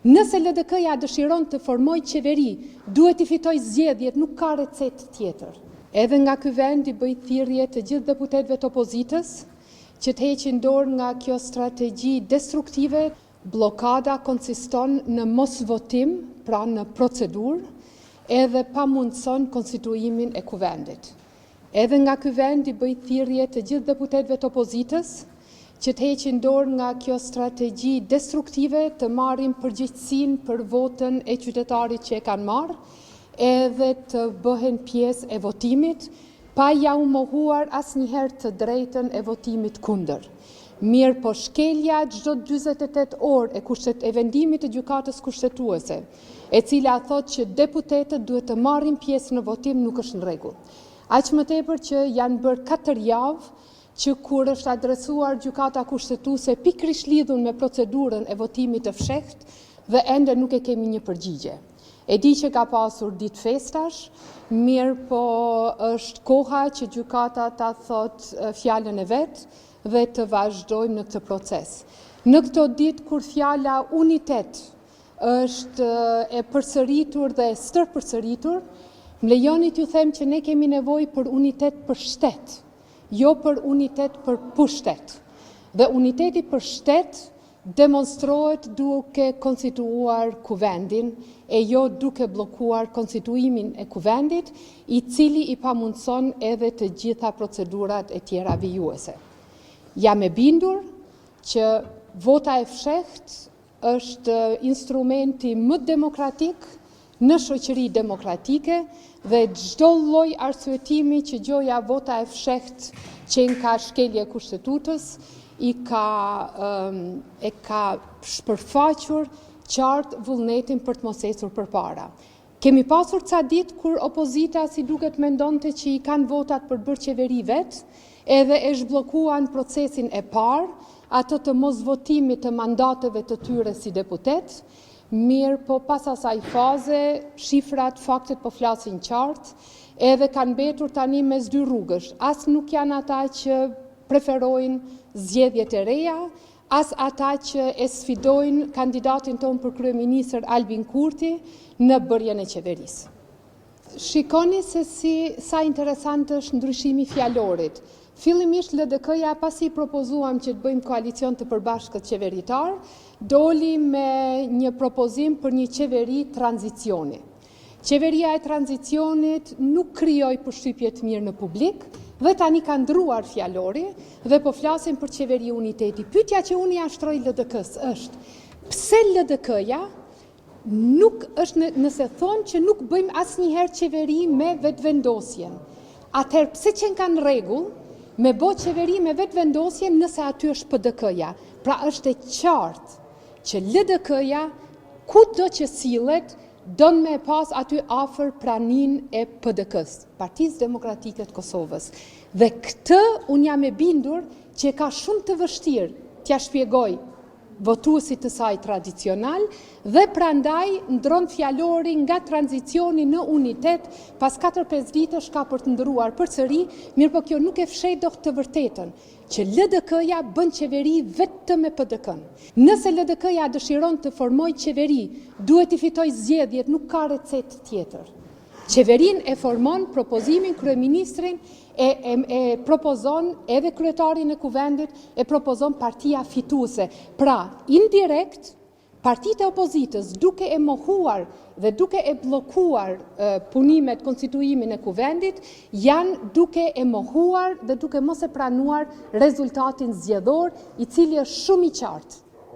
Nëse LDK-ja dëshiron të formojë qeveri, duhet i fitojë zgjedhjet, nuk ka recetë tjetër. Edhe nga ky vend i bëj thirrje të gjithë deputetëve të opozitës që të heqin dorë nga kjo strategji destruktive. Blokada konsiston në mosvotim, pra në procedurë, edhe pamundson konstituimin e kuvendit. Edhe nga ky vend i bëj thirrje të gjithë deputetëve të opozitës që të heqin dorë nga kjo strategji destruktive, të marrin përgjegjësinë për votën e qytetarit që e kanë marrë, edhe të bëhen pjesë e votimit, pa ja u mohuar asnjëherë të drejtën e votimit kundër. Mirë po shkelja çdo 48 orë e vendimit të gjykatës kushtetuese, e cila thotë që deputetët duhet të marrin pjesë në votim, nuk është në rregull. Aq më tepër që janë bërë 4 javë që kur është adresuar gjykata kushtetuese pikërisht lidhur me procedurën e votimit të fshehtë dhe ende nuk e kemi një përgjigje. E di që ka pasur ditë festash, mirë po është koha që gjykata ta thotë fjalën e vet dhe të vazhdojmë në këtë proces. Në këto ditë kur fjala unitet është e përsëritur dhe e stërpërsëritur, më lejoni t'ju them që ne kemi nevojë për unitet për shtet, jo për unitet për pushtet. Dhe uniteti për shtet demonstrohet duke konstituuar kuvendin e jo duke bllokuar konstituimin e kuvendit, i cili i pamundson edhe të gjitha procedurat e tjera vijuese. Jam e bindur që vota e fshehtë është instrumenti më demokratik në shoqëri demokratike dhe çdo lloj arsyetimi që gjoja vota e fshehtë që ka shkelje kushtetutës e ka shpërfaqur qartë vullnetin për të mos ecur përpara. Kemi pasur ca ditë kur opozita si duket mendonte që i kanë votat për bërë qeveri vet, edhe e zhbllokuan procesin e parë, atë të mosvotimit të mandateve të tyre si deputet, mirë po pas asaj faze, shifrat, faktet po flasin qartë, edhe kanë mbetur tani mes dy rrugësh. As nuk janë ata që preferojnë zgjedhjet e reja, as ata që e sfidojnë kandidatin tonë për kryeministër Albin Kurti në bërjen e qeverisë. Shikoni se sa interesant është ndryshimi fjalorit. Fillimisht LDK-ja pasi propozuam që të bëjmë koalicion të përbashkët qeveritar, doli me një propozim për një qeveri tranzicioni. Qeveria e tranzicionit nuk krijoi përshtypje të mirë në publik dhe tani ka ndruar fjalori dhe po flasim për qeveri uniteti. Pyetja që unë ja shtroj LDK-s është, pse LDK-ja nuk është nëse thonë që nuk bëjmë asnjëherë qeveri me vetvendosjen. Atëherë pse që kanë rregull me bo qeveri me vetvendosjen nëse aty është PDK-ja. Pra është e qartë që LDK-ja, kudo që sillet, don me pas aty afër pranin e PDK-s, Partisë Demokratike të Kosovës. Dhe këtë unë jam e bindur që ka shumë të vështirë t'ja shpjegoj votuesit të saj tradicional dhe prandaj ndron fjalori nga tranzicioni në unitet pas 4-5 vitësh ka për të ndëruar përsëri, mirë po kjo nuk e fsheh dot të vërtetën që LDK-ja bën qeveri vetëm me PDK-n. Nëse LDK-ja dëshiron të formojë qeveri, duhet i fitojë zgjedhjet, nuk ka recetë tjetër. Qeverin e formon propozimin kryeministrin, e propozon edhe kryetarin e kuvendit, e propozon partia fituese. Pra, indirekt, partitë e opozitës duke e mohuar dhe duke e bllokuar punimet konstituimin e kuvendit, janë duke e mohuar dhe duke mos e pranuar rezultatin zgjedhor, i cili është shumë i qartë.